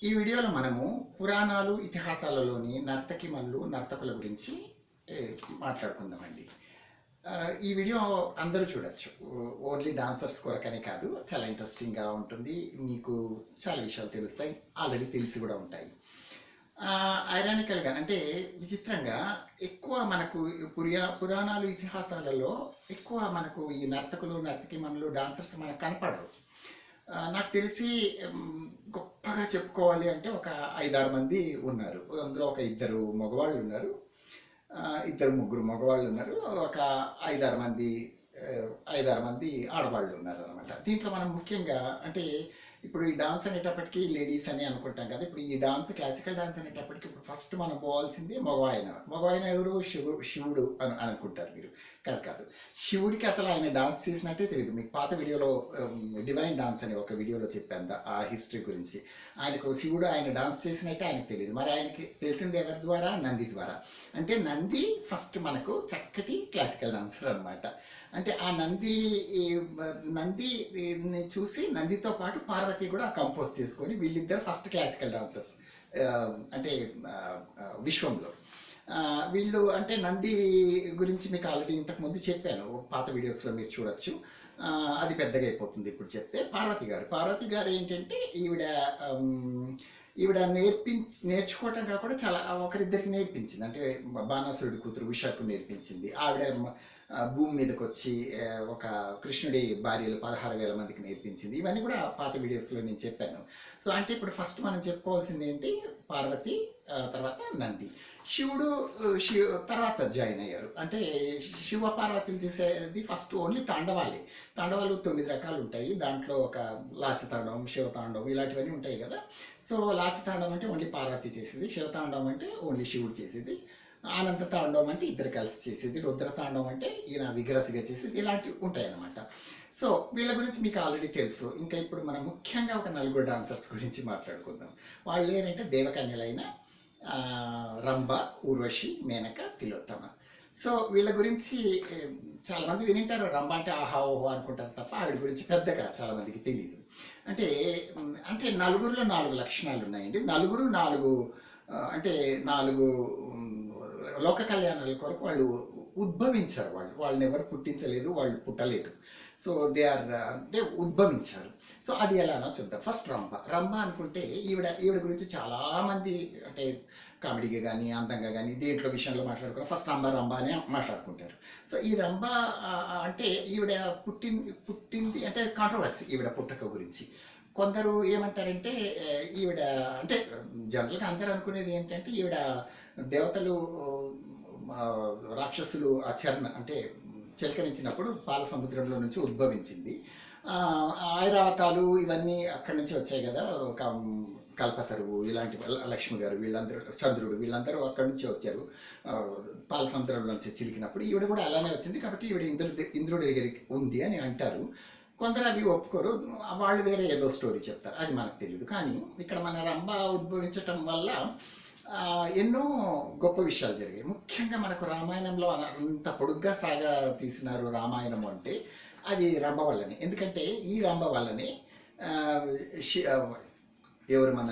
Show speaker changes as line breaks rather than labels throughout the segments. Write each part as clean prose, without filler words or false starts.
ఈ వీడియోలో మనము పురాణాలు ఇతిహాసాలలోని నర్తకిమణులు నర్తకుల గురించి ఏ, మాట్లాడుకుందామండి. ఆ, ఈ వీడియో అందరూ చూడొచ్చు. ఓన్లీ డాన్సర్స్ కొరకనే కాదు, చాలా ఇంట్రెస్టింగ్గా ఉంటుంది. మీకు చాలా విషయాలు తెలుస్తాయి, ఆల్రెడీ తెలిసి కూడా ఉంటాయి. ఐరానికల్గా అంటే విచిత్రంగా ఎక్కువ మనకు పురాణాలు ఇతిహాసాలలో ఎక్కువ మనకు ఈ నర్తకులు నర్తకిమణులు డాన్సర్స్ మనకు కనపడరు. నాకు తెలిసి గొప్పగా చెప్పుకోవాలి అంటే ఒక 5-6 మంది ఉన్నారు. అందులో ఒక ఇద్దరు మగవాళ్ళు ఉన్నారు, ఇద్దరు ముగ్గురు మగవాళ్ళు ఉన్నారు, ఒక 5-6 మంది 5-6 మంది ఆడవాళ్ళు ఉన్నారు అనమాట. దీంట్లో మనం ముఖ్యంగా అంటే ఇప్పుడు ఈ డాన్స్ అనేటప్పటికీ లేడీస్ అని అనుకుంటాం కదా. ఇప్పుడు ఈ డాన్స్ క్లాసికల్ డాన్స్ అనేటప్పటికి ఇప్పుడు ఫస్ట్ మనం పోవాల్సింది మగవాయన ఎవరు? శివుడు అని అనుకుంటారు మీరు. కాదు కాదు, శివుడికి అసలు ఆయన డాన్స్ చేసినట్టే తెలియదు. మీకు పాత వీడియోలో డివైన్ డాన్స్ అని ఒక వీడియోలో చెప్పాను ఆ హిస్టరీ గురించి. ఆయనకు శివుడు ఆయన డాన్స్ చేసినట్టే ఆయనకు తెలియదు. మరి ఆయనకి తెలిసింది ఎవరి ద్వారా? నంది ద్వారా. అంటే నంది ఫస్ట్ మనకు చక్కటి క్లాసికల్ డాన్సర్ అనమాట. అంటే ఆ నందిని చూసి నందితో పాటు పార్వతి కూడా కంపోజ్ చేసుకొని వీళ్ళిద్దరు ఫస్ట్ క్లాసికల్ డాన్సర్స్ అంటే విశ్వంలో. వీళ్ళు అంటే నంది గురించి మీకు ఆల్రెడీ ఇంతకుముందు చెప్పాను, పాత వీడియోస్లో మీరు చూడొచ్చు. అది పెద్దగా అయిపోతుంది ఇప్పుడు చెప్తే. పార్వతి గారు ఏంటంటే ఈవిడ నేర్చుకోవటం కాకుండా చాలా ఒకరిద్దరికి నేర్పించింది. అంటే బాణాసురుడి కూతురు ఉషాకు నేర్పించింది. ఆవిడ భూమి మీదకి వచ్చి ఒక కృష్ణుడి భార్యలు 16,000 మందికి నేర్పించింది. ఇవన్నీ కూడా పాత వీడియోస్లో నేను చెప్పాను. సో అంటే ఇప్పుడు ఫస్ట్ మనం చెప్పుకోవాల్సింది ఏంటి? పార్వతి, తర్వాత నంది. శివుడు తర్వాత జాయిన్ అయ్యారు. అంటే శివ పార్వతులు చేసేది ఫస్ట్ ఓన్లీ తాండవాలు 9 రకాలు ఉంటాయి. దాంట్లో ఒక లాస్యతాండవం, శివతాండవం ఇలాంటివన్నీ ఉంటాయి కదా. సో లాస్యతాండవం అంటే ఓన్లీ పార్వతి చేసేది, శివతాండవం అంటే ఓన్లీ శివుడు చేసేది, ఆనంద తాండవం అంటే ఇద్దరు కలిసి చేసేది, రుద్ర తాండవం అంటే ఈయన విగ్రసిగా చేసేది, ఇలాంటివి ఉంటాయి అన్నమాట. సో వీళ్ళ గురించి మీకు ఆల్రెడీ తెలుసు. ఇంకా ఇప్పుడు మనం ముఖ్యంగా ఒక 4 డాన్సర్స్ గురించి మాట్లాడుకుందాం. వాళ్ళు ఏంటంటే దేవకన్యలైన రంభ, ఊర్వశి, మేనక, తిలోత్తమ. సో వీళ్ళ గురించి చాలామంది వినింటారు. రంభ అంటే ఆహా ఓహో అనుకుంటారు తప్ప ఆవిడ గురించి పెద్దగా చాలామందికి తెలియదు. అంటే అంటే నలుగురిలో 4 లక్షణాలు ఉన్నాయండి. నలుగురు 4 అంటే 4 లోక కళ్యాణాల కొరకు వాళ్ళు ఉద్భవించారు. వాళ్ళని ఎవరు పుట్టించలేదు, వాళ్ళు పుట్టలేదు. సో దే ఆర్ అంటే ఉద్భవించారు. సో అది ఎలానో చూద్దాం. ఫస్ట్ రంభ అనుకుంటే ఈవిడ గురించి చాలామంది అంటే కామెడీగా కానీ అందంగా కానీ దేంట్లో విషయంలో మాట్లాడుకున్నా ఫస్ట్ రంభ అనే మాట్లాడుకుంటారు. సో ఈ రంభ అంటే ఈవిడ పుట్టింది అంటే కాంట్రవర్సీ ఈవిడ పుట్టక గురించి. కొందరు ఏమంటారంటే ఈవిడ అంటే జనరల్గా అందరూ అనుకునేది ఏంటంటే ఈవిడ దేవతలు రాక్షసులు అంటే చిలకరించినప్పుడు పాల సముద్రంలో నుంచి ఉద్భవించింది. ఐరావతాలు ఇవన్నీ అక్కడి నుంచి వచ్చాయి కదా. ఒక కల్పతరువు ఇలాంటి లక్ష్మి గారు వీళ్ళందరూ, చంద్రుడు వీళ్ళందరూ అక్కడి నుంచి వచ్చారు పాల సముద్రంలో నుంచి చిలికినప్పుడు. ఈవిడ కూడా అలానే వచ్చింది కాబట్టి ఈవిడ ఇంద్రుడి దగ్గరికి ఉంది అని అంటారు. కొందరు అవి ఒప్పుకోరు, వాళ్ళు వేరే ఏదో స్టోరీ చెప్తారు, అది మనకు తెలియదు. కానీ ఇక్కడ మన రంభ ఉద్భవించటం వల్ల ఎన్నో గొప్ప విషయాలు జరిగాయి. ముఖ్యంగా మనకు రామాయణంలో అంత పొడుగ్గా సాగా తీసినారు రామాయణం అంటే అది రంభ వల్లనే. ఎందుకంటే ఈ రంభ వల్లనే ఎవరు మన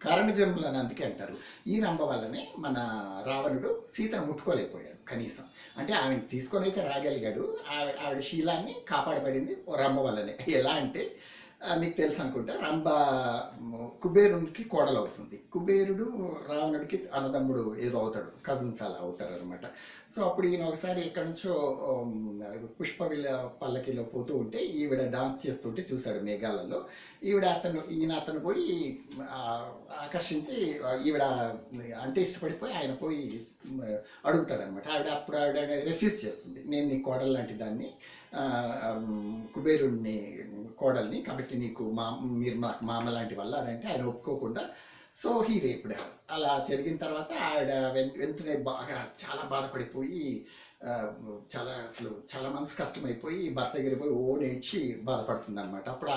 కారణజన్ములు అని అందుకే అంటారు. ఈ రంభ వల్లనే మన రావణుడు సీతను ముట్టుకోలేకపోయాడు కనీసం. అంటే ఆమెను తీసుకొని అయితే రాగలిగాడు, ఆవిడ శీలాన్ని కాపాడబడింది రంభ వల్లనే. ఎలా అంటే మీకు తెలుసు అనుకుంటా, రంభ కుబేరునికి కోడలు అవుతుంది. కుబేరుడు రావణుడికి అన్నదమ్ముడు ఏదో అవుతాడు, కజిన్స్ అలా అవుతారు అనమాట. సో అప్పుడు ఈయన ఒకసారి ఎక్కడి నుంచో పల్లకిలో పోతూ ఉంటే ఈవిడ డాన్స్ చేస్తుంటే చూశాడు మేఘాలలో. ఈయన అతను పోయి ఆకర్షించి ఈవిడ అంటే ఇష్టపడిపోయి ఆయన పోయి అడుగుతాడనమాట. ఆవిడ రిఫ్యూజ్ చేస్తుంది. నేను నీ కోడలు లాంటి దాన్ని, కుబేరుణ్ణి కోడల్ని, కాబట్టి మీరు నాకు మామ లాంటి వల్ల అని అంటే ఆయన ఒప్పుకోకుండా సో హీ రేపుడ్. అలా జరిగిన తర్వాత ఆవిడ వెంటనే చాలా బాధపడిపోయి చాలా మనసు కష్టమైపోయి భర్త దగ్గరిపోయి నేడ్చి బాధపడుతుంది అనమాట. అప్పుడు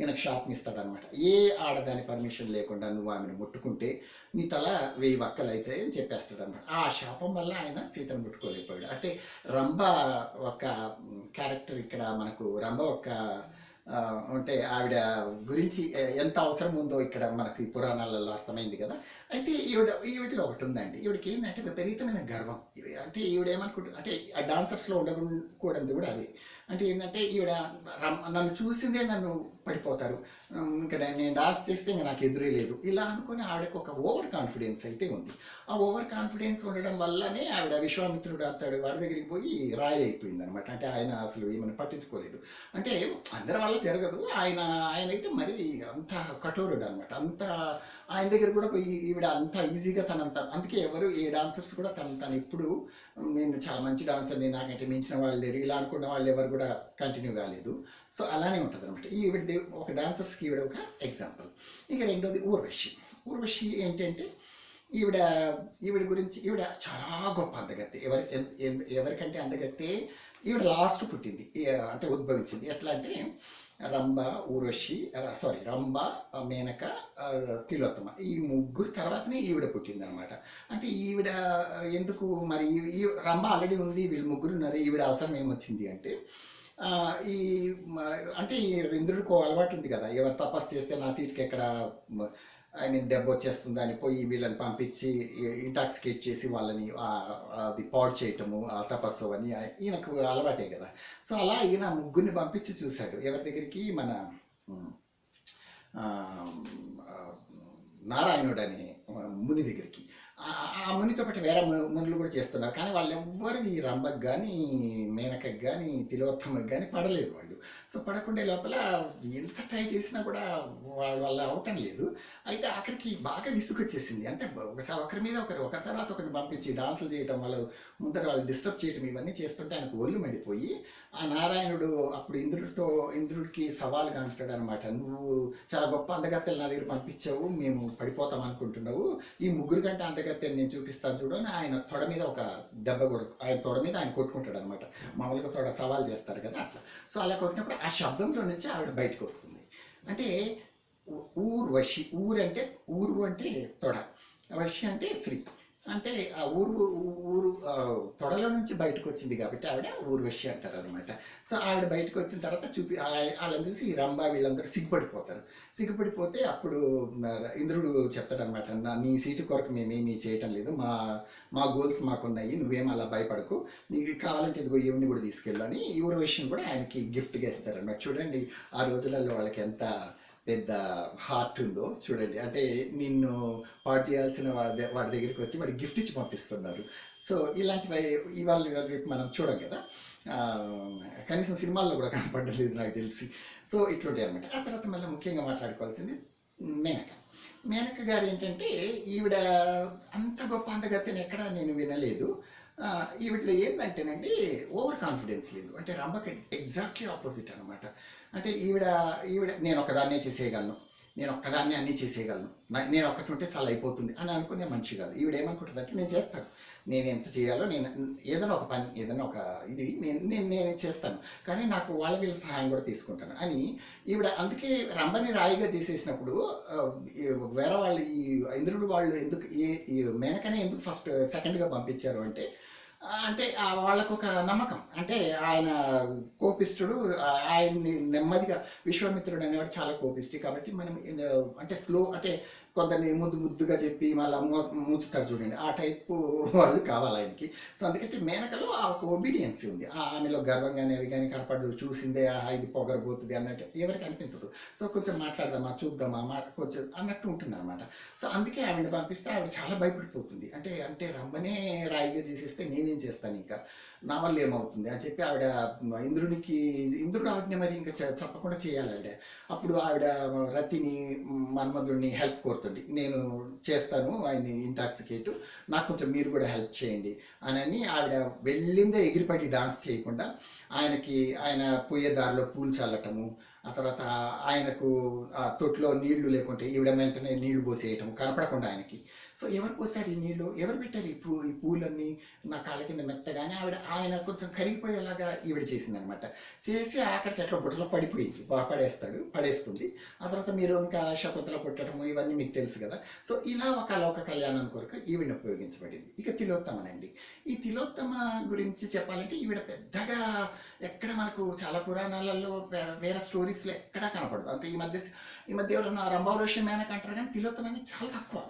ఈయనకు శాపం ఇస్తాడనమాట. ఏ ఆడదాని పర్మిషన్ లేకుండా నువ్వు ఆమెను ముట్టుకుంటే నీ తల 1000 వక్కలు అవుతాయి అని చెప్పేస్తాడనమాట. ఆ శాపం వల్ల ఆయన సీతను ముట్టుకోలేకపోయాడు. అంటే రంభ ఒక క్యారెక్టర్ ఇక్కడ మనకు. రంభ ఒక అంటే ఆవిడ గురించి ఎంత అవసరం ఉందో ఇక్కడ మనకి ఈ పురాణాలలో అర్థమైంది కదా. అయితే ఈవిడలో ఒకటి ఉందండి. ఈవిడకి ఏంటంటే విపరీతమైన గర్వం. అంటే ఈవిడ ఏమనుకుంటుంది అంటే ఆ డాన్సర్స్లో ఉండకూడదు కూడా అది. అంటే ఏంటంటే ఈవిడ నన్ను చూసిందే నన్ను పడిపోతారు, ఇక్కడ నేను డాన్స్ చేస్తే ఇంకా నాకు ఎదురే లేదు ఇలా అనుకుని ఆవిడకి ఒక ఓవర్ కాన్ఫిడెన్స్ అయితే ఉంది. ఆ ఓవర్ కాన్ఫిడెన్స్ ఉండడం వల్లనే ఆవిడ విశ్వామిత్రుడు అతడు వాడి దగ్గరికి పోయి రాయి అయిపోయింది అనమాట. అంటే ఆయన అసలు ఏమైనా పట్టించుకోలేదు. అంటే అందరి వల్ల జరగదు, ఆయన అయితే మరి అంత కఠోరుడు అనమాట. అంత ఆయన దగ్గర కూడా పోయి ఈవిడ అంత ఈజీగా తనంత, అందుకే ఎవరు ఏ డాన్సర్స్ కూడా తను ఎప్పుడు నేను చాలా మంచి డాన్సర్ని, నాకంటే మించిన వాళ్ళు లేరు ఇలా అనుకున్న వాళ్ళు ఎవరు కూడా కంటిన్యూ కాలేదు. సో అలానే ఉంటుంది అనమాట. ఈవిడ ఒక డాన్సర్స్కి ఈవిడ ఒక ఎగ్జాంపుల్. ఇక రెండోది ఊర్వశి. ఊర్వశి ఏంటంటే ఈవిడ గురించి ఈవిడ చాలా గొప్ప అందగత్తే. ఎవరికంటే అందగత్తే ఈవిడ లాస్ట్ పుట్టింది, అంటే ఉద్భవించింది. ఎట్లా అంటే రంభ, ఊర్వశి, రంభ, మేనక, తిలోత్తమ ఈ ముగ్గురు తర్వాతనే ఈవిడ పుట్టింది అనమాట. అంటే ఈవిడ ఎందుకు మరి రంభ ఆల్రెడీ ఉంది, వీళ్ళు ముగ్గురు ఉన్నారు, ఈవిడ అవసరం ఏమొచ్చింది అంటే ఈ అంటే ఇంద్రుడికి అలవాటు ఉంది కదా, ఎవరు తపస్సు చేస్తే నా సీట్కి ఎక్కడ ఆయన దెబ్బ వచ్చేస్తుంది అని పోయి వీళ్ళని పంపించి ఇంటాక్సికేట్ చేసి వాళ్ళని అది పాడు చేయటము ఆ తపస్సు అని ఈయనకు అలవాటే కదా. సో అలా ఈయన ముగ్గురిని పంపించి చూశాడు ఎవరి దగ్గరికి, మన నారాయణుడు అనే ముని దగ్గరికి. ఆ మునితో పాటు వేరే మునులు కూడా చేస్తున్నారు, కానీ వాళ్ళు ఎవ్వరు ఈ రంభకు కానీ మేనకకు కానీ తిలోత్తమకు కానీ పడలేదు వాళ్ళు. సో పడకుండే లోపల ఎంత ట్రై చేసినా కూడా వాళ్ళ వల్ల అవటం లేదు. అయితే ఆఖరికి బాగా విసుగొచ్చేసింది. అంటే ఒకరి మీద ఒకరి తర్వాత ఒకరిని పంపించి డాన్సులు చేయటం, ముందర వాళ్ళు డిస్టర్బ్ చేయటం ఇవన్నీ చేస్తుంటే ఆయనకు ఒళ్ళు మండిపోయి ఆ నారాయణుడు అప్పుడు ఇంద్రుడికి సవాల్గా అంటాడు అనమాట, నువ్వు చాలా గొప్ప అందగత్తెలు నా దగ్గర పంపించావు, మేము పడిపోతాం అనుకుంటున్నావు, ఈ ముగ్గురు కంటే అందగత్తెలు నేను చూపిస్తాను చూడు అని ఆయన తొడ మీద ఒక దెబ్బ ఆయన తొడ మీద ఆయన కొట్టుకుంటాడు అనమాట. మామూలుగా తొడ సవాల్ చేస్తారు కదా అట్లా. సో అలా కొట్టినప్పుడు ఆ శబ్దంలో నుంచి ఆవిడ బయటకు వస్తుంది. అంటే ఊర్వశి, ఊరు అంటే తొడ, వశి అంటే స్త్రీ, అంటే ఆ ఊరు తొడలో నుంచి బయటకు వచ్చింది కాబట్టి ఆవిడ ఊర్వశి అంటారు అనమాట. సో ఆవిడ బయటకు వచ్చిన తర్వాత వాళ్ళని చూసి ఈ రంభ వీళ్ళందరూ సిగ్గుపడిపోతే అప్పుడు ఇంద్రుడు చెప్తాడనమాట, నీ సీటు కొరకు మేమేమీ చేయటం లేదు, మా గోల్స్ మాకున్నాయి, నువ్వేం అలా భయపడకు, నీకు కావాలంటే ఇదిగో ఏమిని కూడా తీసుకెళ్ళు అని ఈ ఊర్వశిని కూడా ఆయనకి గిఫ్ట్గా ఇస్తారనమాట. చూడండి ఆ రోజులలో వాళ్ళకి ఎంత పెద్ద హార్ట్ ఉందో చూడండి. అంటే నిన్ను పాడు చేయాల్సిన వాడి దగ్గరికి వచ్చి వాడి గిఫ్ట్ ఇచ్చి పంపిస్తున్నారు. సో ఇలాంటివి ఇవాళ రేపు మనం చూడం కదా, కనీసం సినిమాల్లో కూడా కనపడలేదు నాకు తెలిసి. సో ఇట్లుంటాయి అనమాట. ఆ తర్వాత మళ్ళీ ముఖ్యంగా మాట్లాడుకోవాల్సింది మేనక గారు. ఏంటంటే ఈవిడ అంత గొప్ప అందగత్తెని ఎక్కడా నేను వినలేదు. ఈవిడలో ఏంటంటేనండి ఓవర్ కాన్ఫిడెన్స్ లేదు. అంటే రంభకి ఎగ్జాక్ట్లీ ఆపోజిట్ అనమాట. అంటే ఈవిడ నేను ఒక్కదాన్నే చేసేయగలను, నేను ఒక్కదాన్నే అన్నీ చేసేయగలను, నేను ఒక్కటి ఉంటే చాలా అయిపోతుంది అని అనుకునే మనిషి కాదు. ఈవిడ ఏమనుకుంటుంది అంటే నేను చేస్తాను, నేను ఎంత చేయాలో నేను ఏదైనా ఒక పని ఏదైనా ఒక ఇది నేను చేస్తాను, కానీ నాకు వీళ్ళ సహాయం కూడా తీసుకుంటాను అని ఈవిడ. అందుకే రంభని రాయిగా చేసేసినప్పుడు వేరే వాళ్ళు ఈ ఇంద్రుడు వాళ్ళు ఎందుకు ఈ మేనకనే ఎందుకు ఫస్ట్ సెకండ్గా పంపించారు అంటే వాళ్ళకు ఒక నమ్మకం. అంటే ఆయన కోపిస్తుడు, ఆయన్ని నెమ్మదిగా విశ్వామిత్రుడు అనేవాడు చాలా కోపిష్టి కాబట్టి మనం అంటే అంటే కొందరిని ముద్దుగా చెప్పి మళ్ళీ ముంచుతారు చూడండి, ఆ టైపు వాళ్ళు కావాలి ఆయనకి. సో అందుకంటే మేనకలో ఆ ఒక ఒబీడియన్స్ ఉంది, ఆమెలో గర్వంగానే అవి కానీ కనపడదు, చూసిందే ఇది పొగరబోతుంది అన్నట్టు ఎవరికి అనిపించదు. సో కొంచెం మాట్లాడదామా చూద్దామా కొంచెం అన్నట్టు ఉంటుంది అనమాట. సో అందుకే ఆవిడని పంపిస్తే ఆవిడ చాలా భయపడిపోతుంది. అంటే రంభనే రాయిగా చేసేస్తే నేనేం చేస్తాను, ఇంకా నా వల్ల ఏమవుతుంది అని చెప్పి ఆవిడ ఇంద్రుడు ఆజ్ఞ మరి ఇంకా చెప్పకుండా చేయాలి ఆవిడ. అప్పుడు ఆవిడ రతిని మన్మధుడిని హెల్ప్ కోరుతుంది, నేను చేస్తాను ఆయన్ని ఇంటాక్సికేట్, నాకు కొంచెం మీరు కూడా హెల్ప్ చేయండి అని ఆవిడ వెళ్ళిందే ఎగిరిపడి డాన్స్ చేయకుండా ఆయన పోయే దారిలో పూలు చల్లటము, ఆ తర్వాత ఆయనకు ఆ తొట్లో నీళ్లు లేకుంటే ఈవిడ వెంటనే నీళ్లు పోసేయటం కనపడకుండా ఆయనకి. సో ఎవరు పోసారు ఈ నీళ్లు, ఎవరు పెట్టారు ఈ పూలన్నీ నా కాళ్ళ కింద మెత్తగానే ఆవిడ ఆ ఆయన కొంచెం కరిగిపోయేలాగా ఈవిడ చేసింది అనమాట. చేసి ఆఖరికి ఎట్లా బుట్టలో పడిపోయింది, పడేస్తుంది. ఆ తర్వాత మీరు ఇంకా శకుంతల పుట్టడము ఇవన్నీ మీకు తెలుసు కదా. సో ఇలా ఒక లోక కళ్యాణం కొరకు ఈవిడ ఉపయోగించబడింది. ఇక తిలోత్తమనండి. ఈ తిలోత్తమ గురించి చెప్పాలంటే ఈవిడ పెద్దగా ఎక్కడ మనకు చాలా పురాణాలలో వేరే స్టోరీస్లో ఎక్కడా కనపడదు. అంటే ఈ మధ్య ఎవరన్నా రంభావరోషి మేనక అంటారు, కానీ తిలోత్తమ అనేది చాలా తక్కువ.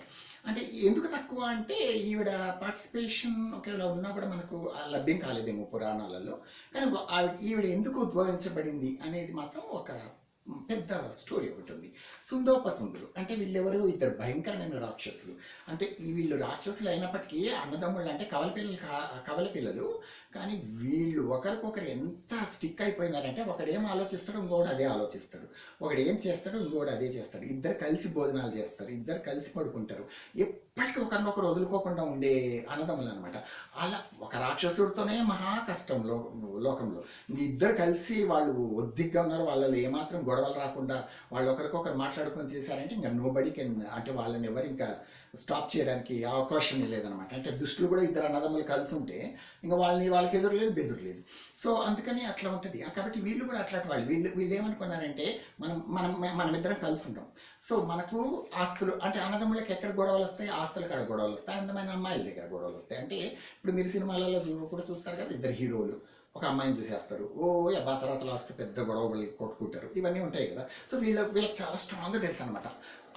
అంటే ఎందుకు తక్కువ అంటే ఈవిడ పార్టిసిపేషన్ ఒకవేళ ఉన్నా కూడా మనకు లభ్యం కాలేదేమో పురాణాలలో. కానీ ఈవిడ ఎందుకు ఉద్భవించబడింది అనేది మాత్రం ఒక పెద్ద స్టోరీ ఒకటి ఉంది. సుందోపసుందులు అంటే వీళ్ళెవరు, ఇద్దరు భయంకరమైన రాక్షసులు. అంటే వీళ్ళు రాక్షసులు అయినప్పటికీ అన్నదమ్ముళ్ళు, అంటే కవల పిల్లలు. కానీ వీళ్ళు ఒకరికొకరు ఎంత స్టిక్ అయిపోయినారంటే ఒకడేం ఆలోచిస్తాడు ఇంకోటి అదే ఆలోచిస్తాడు, ఒకడు ఏం చేస్తాడు ఇంకోటి అదే చేస్తాడు. ఇద్దరు కలిసి భోజనాలు చేస్తారు, ఇద్దరు కలిసి పడుకుంటారు, ఎప్పటికీ ఒకరినొకరు వదులుకోకుండా ఉండే అన్నదమ్ములు అనమాట. అలా ఒక రాక్షసుడితోనే మహా కష్టం లోకంలో. ఇద్దరు కలిసి వాళ్ళు ఒద్దిగ్గా ఉన్నారు, వాళ్ళలో ఏమాత్రం గొడవలు రాకుండా వాళ్ళు ఒకరికొకరు మాట్లాడుకొని చేశారంటే ఇంకా నోబడీ కెన్, అంటే వాళ్ళని ఎవరు ఇంకా స్టాప్ చేయడానికి అవకాశం లేదనమాట. అంటే దుష్టులు కూడా ఇద్దరు అన్నదమ్ములు కలిసి ఉంటే ఇంకా వాళ్ళకి ఎదురు లేదు, బెదురు లేదు. సో అందుకని అట్లా ఉంటుంది. కాబట్టి వీళ్ళు కూడా అట్లాంటి వీళ్ళు ఏమనుకున్నారంటే మనమిద్దరం కలిసి ఉంటాం. సో మనకు ఆస్తులు, అంటే అన్నదమ్ములకి ఎక్కడ గొడవలు వస్తాయి, ఆస్తుల కాడ గొడవలు వస్తాయి, అందమైన అమ్మాయిల దగ్గర గొడవలు వస్తాయి. అంటే ఇప్పుడు మీరు సినిమాలలో కూడా చూస్తారు కదా, ఇద్దరు హీరోలు ఒక అమ్మాయిని చూసేస్తారు, అబ్బా తర్వాత లాస్ట్ పెద్ద గొడవలు కొట్టుకుంటారు, ఇవన్నీ ఉంటాయి కదా. సో వీళ్ళకి చాలా స్ట్రాంగ్గా తెలుసు అనమాట,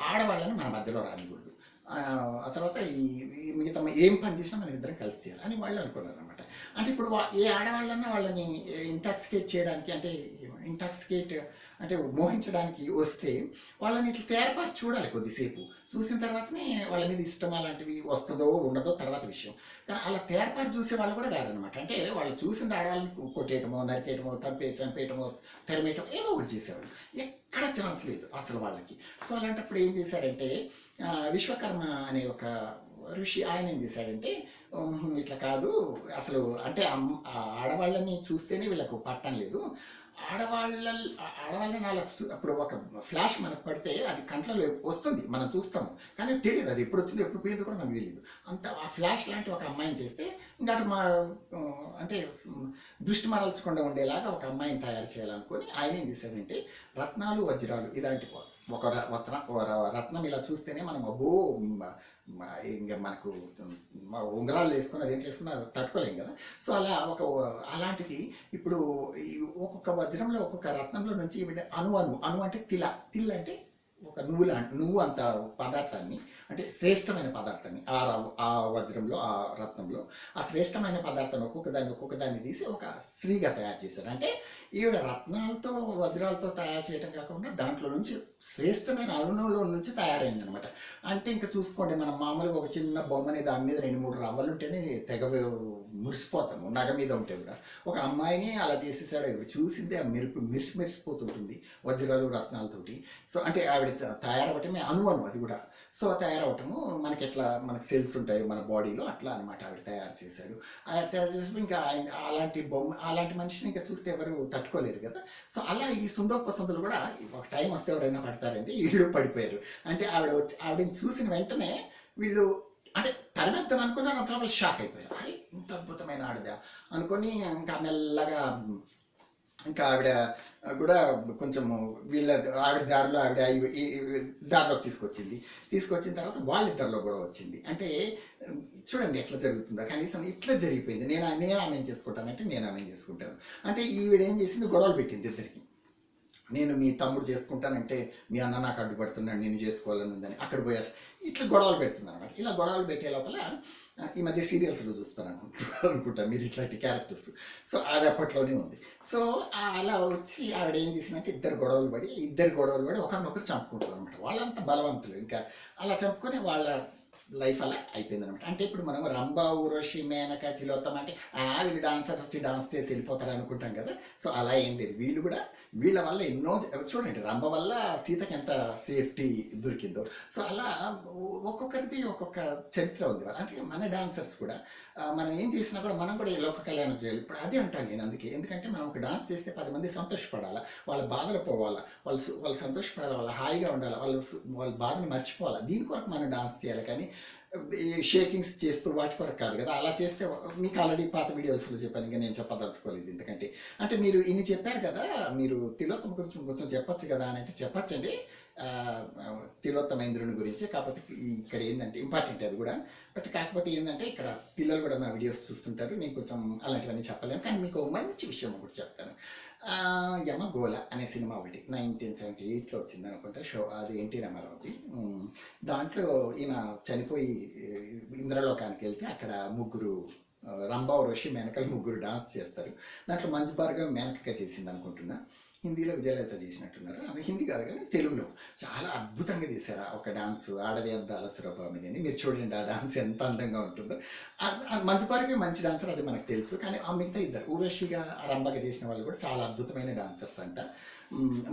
ఆడవాళ్ళని మన మధ్యలో రానికూడదు, ఆ తర్వాత ఈ మిగతా ఏం పని చేసినా మనం ఇద్దరం కలిసి చేయాలి అని వాళ్ళు అనుకున్నారు అనమాట. అంటే ఇప్పుడు ఏ ఆడవాళ్ళన్నా వాళ్ళని ఇంటాక్సికేట్ చేయడానికి, అంటే మోహించడానికి వస్తే వాళ్ళని ఇట్లా తేరపాటు చూడాలి కొద్దిసేపు. చూసిన తర్వాతనే వాళ్ళ మీద ఇష్టం అలాంటివి వస్తుందో ఉండదో తర్వాత విషయం. కానీ అలా తేరపాటు చూసే వాళ్ళు కూడా కాదనమాట. అంటే వాళ్ళు చూసిన ఆడవాళ్ళని కొట్టేయటమో, నరికేయటమో, చంపేయటమో, తెరమేయటం ఏదో ఒకటి చేసేవాళ్ళు. ఎక్కడ ఛాన్స్ లేదు అసలు వాళ్ళకి. సో అలాంటప్పుడు ఏం చేశారంటే విశ్వకర్మ అనే ఒక ఋషి, ఆయన ఏం చేశాడంటే ఇట్లా కాదు అసలు, అంటే ఆడవాళ్ళని చూస్తేనే వీళ్ళకు పట్టం లేదు, ఆడవాళ్ళని అలా అప్పుడు ఒక ఫ్లాష్ మనకు పడితే అది కంట్లో వస్తుంది, మనం చూస్తాము, కానీ తెలియదు అది ఎప్పుడు వచ్చిందో ఎప్పుడు పోయిందో కూడా మనకు తెలియదు. అంత ఆ ఫ్లాష్ లాంటి ఒక అమ్మాయిని చేస్తే ఇంకా అటు అంటే దృష్టి మరల్చకుండా ఉండేలాగా ఒక అమ్మాయిని తయారు చేయాలనుకొని ఆయన ఏం చేశాడంటే రత్నాలు, వజ్రాలు ఇలాంటి ఒక రత్నం ఇలా చూస్తేనే మనం అబ్బో ఇంకా మనకు ఉంగరాలు వేసుకుని అదేంటి వేసుకుని తట్టుకోలేం కదా. సో అలాంటిది ఇప్పుడు ఒక్కొక్క వజ్రంలో ఒక్కొక్క రత్నంలో నుంచి అణు అంటే తిల్ అంటే ఒక నువ్వు అంత పదార్థాన్ని, అంటే శ్రేష్టమైన పదార్థాన్ని ఆ వజ్రంలో, ఆ రత్నంలో ఆ శ్రేష్టమైన పదార్థాన్ని ఒక్కొక్క దాన్ని తీసి ఒక స్త్రీగా తయారు చేశారు. అంటే ఈవిడ రత్నాలతో వజ్రాలతో తయారు చేయడం కాకుండా దాంట్లో నుంచి శ్రేష్టమైన అణువులో నుంచి తయారైంది అనమాట. అంటే ఇంకా చూసుకోండి, మనం మామూలుగా ఒక చిన్న బొమ్మని దాని మీద 2-3 రవ్వలు ఉంటేనే తెగ మురిసిపోతాము, నగ మీద ఉంటే కూడా. ఒక అమ్మాయిని అలా చేసేసాడు, ఇప్పుడు చూసింది ఆ మెరిసిపోతుంటుంది వజ్రాలు రత్నాలతోటి. సో అంటే ఆవిడ తయారవటమే అణువు అది కూడా. సో తయారవటము మనకు సెల్స్ ఉంటాయి మన బాడీలో, అట్లా అనమాట ఆవిడ తయారు చేశాడు. తయారు చేసి ఇంకా అలాంటి మనిషిని ఇంకా చూస్తే ఎవరు తట్టుకోలేరు కదా. సో అలా ఈ సుందోపసందులు కూడా ఒక టైం వస్తే ఎవరైనా పడతారంటే వీళ్ళు పడిపోయారు. అంటే ఆవిడని చూసిన వెంటనే వీళ్ళు అంటే తరిమేద్దాం అనుకున్నారు, అంతా వాళ్ళు షాక్ అయిపోయారు, అరే ఇంత అద్భుతమైన ఆడదా అనుకొని ఇంకా మెల్లగా ఇంకా ఆవిడ కూడా కొంచెం ఆవిడ దారిలోకి తీసుకొచ్చిన తర్వాత వాళ్ళిద్దరిలో కూడా వచ్చింది. అంటే చూడండి ఎట్లా జరుగుతుందో, కనీసం ఇట్లా జరిగిపోయింది. నేను ఆమెను చేసుకుంటానంటే నేను ఆమెను చేసుకుంటాను అంటే ఈవిడ ఏం చేసింది, గొడవలు పెట్టింది ఇద్దరికి. నేను మీ తమ్ముడు చేసుకుంటానంటే మీ అన్న నాకు అడ్డుపడుతున్నాడు, నేను చేసుకోవాలని ఉందని అక్కడ పోయి ఇట్లా గొడవలు పెడుతుంది అనమాట. ఇలా గొడవలు పెట్టే లోపల ఈ మధ్య సీరియల్స్లో చూస్తాను అనుకుంటా మీరు ఇట్లాంటి క్యారెక్టర్స్. సో అది అప్పట్లోనే ఉంది. సో అలా వచ్చి ఆవిడ ఏం చేసిందంటే ఇద్దరు గొడవలు పడి ఒకరినొకరు చంపుకుంటారు అనమాట. వాళ్ళంతా బలవంతులు, ఇంకా అలా చంపుకొని వాళ్ళ లైఫ్ అలా అయిపోయింది అనమాట. అంటే ఇప్పుడు మనం రంభ, ఊర్వశి, మేనక, తిలోత్తమ అంటే వీళ్ళు డాన్సర్స్ వచ్చి డాన్స్ చేసి వెళ్ళిపోతారు అనుకుంటాం కదా. సో అలా ఏం లేదు, వీళ్ళ వల్ల ఎన్నో చూడండి, రంభ వల్ల సీతకి ఎంత సేఫ్టీ దొరికిందో. సో అలా ఒక్కొక్కరిది ఒక్కొక్క చరిత్ర ఉంది. అంటే మన డాన్సర్స్ కూడా మనం ఏం చేసినా కూడా మనం కూడా లోక కళ్యాణం చేయాలి. ఇప్పుడు అదే అంటాను నేను అందుకే, ఎందుకంటే మనం ఒక డాన్స్ చేస్తే 10 మంది సంతోషపడాలా, వాళ్ళ బాధలు పోవాలా, వాళ్ళు సంతోషపడాలి, వాళ్ళు హాయిగా ఉండాలి, వాళ్ళ బాధను మర్చిపోవాలి. దీని కొరకు మనం డాన్స్ చేయాలి. కానీ ఈ షేకింగ్స్ చేస్తూ వాటి కొరకు కాదు కదా. అలా చేస్తే మీకు ఆల్రెడీ పాత వీడియోస్లో చెప్పాను, ఇంకా నేను చెప్పదలుచుకోలేదు ఎందుకంటే. అంటే మీరు ఇన్ని చెప్పారు కదా, మీరు తిలోత్తమ గురించి కొంచెం చెప్పొచ్చు కదా అని అంటే చెప్పచ్చండి. తిలోత్తమ ఇంద్రుని గురించి. కాకపోతే ఇక్కడ ఏంటంటే ఇంపార్టెంట్ అది కూడా. బట్ కాకపోతే ఏంటంటే ఇక్కడ పిల్లలు కూడా నా వీడియోస్ చూస్తుంటారు, నేను కొంచెం అలాంటివన్నీ చెప్పలేను. కానీ మీకు మంచి విషయం ఒకటి చెప్తాను. యమగోళ అనే సినిమా ఒకటి 1978లో వచ్చింది అనుకుంటా, షో. అది ఎన్టీ రామారావుది. దాంట్లో ఈయన చనిపోయి ఇంద్రలోకానికి వెళ్తే అక్కడ ముగ్గురు, రంభా ఊర్వశి మేనకలు ముగ్గురు డాన్స్ చేస్తారు. దాంట్లో మంజు భార్గవి మేనకగా చేసింది అనుకుంటున్నా. హిందీలో విజయలలిత చేసినట్టున్నారు. అది హిందీ కాదు కానీ తెలుగులో చాలా అద్భుతంగా చేశారు ఒక డాన్స్. ఆడది అందాల సురభామిని అని. మీరు చూడండి ఆ డాన్స్ ఎంత అందంగా ఉంటుందో. మంచు భార్గవి మంచి డాన్సర్, అది మనకు తెలుసు. కానీ ఆ మిగతా ఇద్దరు ఊర్వశిగా రంభగా చేసిన వాళ్ళు కూడా చాలా అద్భుతమైన డాన్సర్స్ అంట.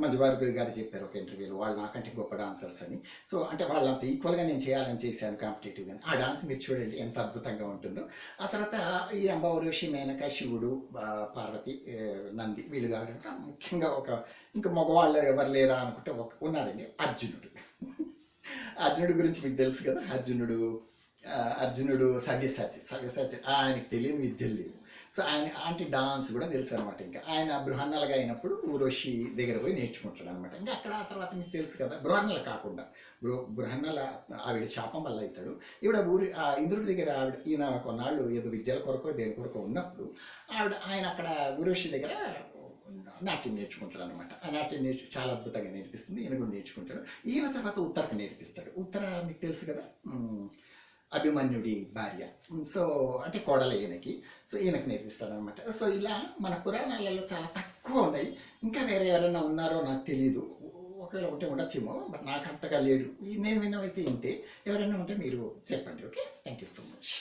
మంజు భార్గవి గారు చెప్పారు ఒక ఇంటర్వ్యూలో, వాళ్ళు నాకంటే గొప్ప డాన్సర్స్ అని. సో అంటే వాళ్ళంత ఈక్వల్గా నేను చేయాలని చేశాను కాంపిటేటివ్గా. ఆ డాన్స్ మీరు చూడండి ఎంత అద్భుతంగా ఉంటుందో. ఆ తర్వాత ఈ రంభా ఊర్వశి మేనక, శివుడు, పార్వతి, నంది, వీళ్ళు కాకుండా ముఖ్యంగా ఇంకా మగవాళ్ళు ఎవరు లేరా అనుకుంటే ఉన్నారండి, అర్జునుడు. అర్జునుడి గురించి మీకు తెలుసు కదా. అర్జునుడు సవ్యసాచి ఆయనకి తెలియని విద్యలు లేవు. సో ఆయన డాన్స్ కూడా తెలుసు అనమాట. ఇంకా ఆయన బృహన్నలుగా అయినప్పుడు ఊర్వశి దగ్గర పోయి నేర్చుకుంటాడు అనమాట. ఇంకా అక్కడ ఆ తర్వాత మీకు తెలుసు కదా, బృహన్నలు కాకుండా బృహన్నల ఆవిడ శాపం వల్ల అవుతాడు. ఈవిడ ఇంద్రుడి దగ్గర ఈయన కొన్నాళ్ళు ఏదో విద్యల కొరకో దేని కొరకో ఉన్నప్పుడు ఆయన అక్కడ ఊర్వశి దగ్గర నాట్యం నేర్చుకుంటాడు అనమాట. ఆ నాట్యం చాలా అద్భుతంగా నేర్పిస్తుంది. ఈయన కూడా నేర్చుకుంటాడు. ఈయన తర్వాత ఉత్తరకు నేర్పిస్తాడు. ఉత్తర మీకు తెలుసు కదా, అభిమన్యుడి భార్య. సో అంటే కోడల ఈయనకి. సో ఈయనకు నేర్పిస్తాడు అనమాట. సో ఇలా మన పురాణాలలో చాలా తక్కువ ఉన్నాయి. ఇంకా వేరే ఎవరైనా ఉన్నారో నాకు తెలియదు, ఒకవేళ ఉంటే ఉండొచ్చేమో, బట్ నాకు అంతగా లేడు. నేను విన్నవైతే ఇంతే. ఎవరైనా ఉంటే మీరు చెప్పండి. Okay, thank you so much.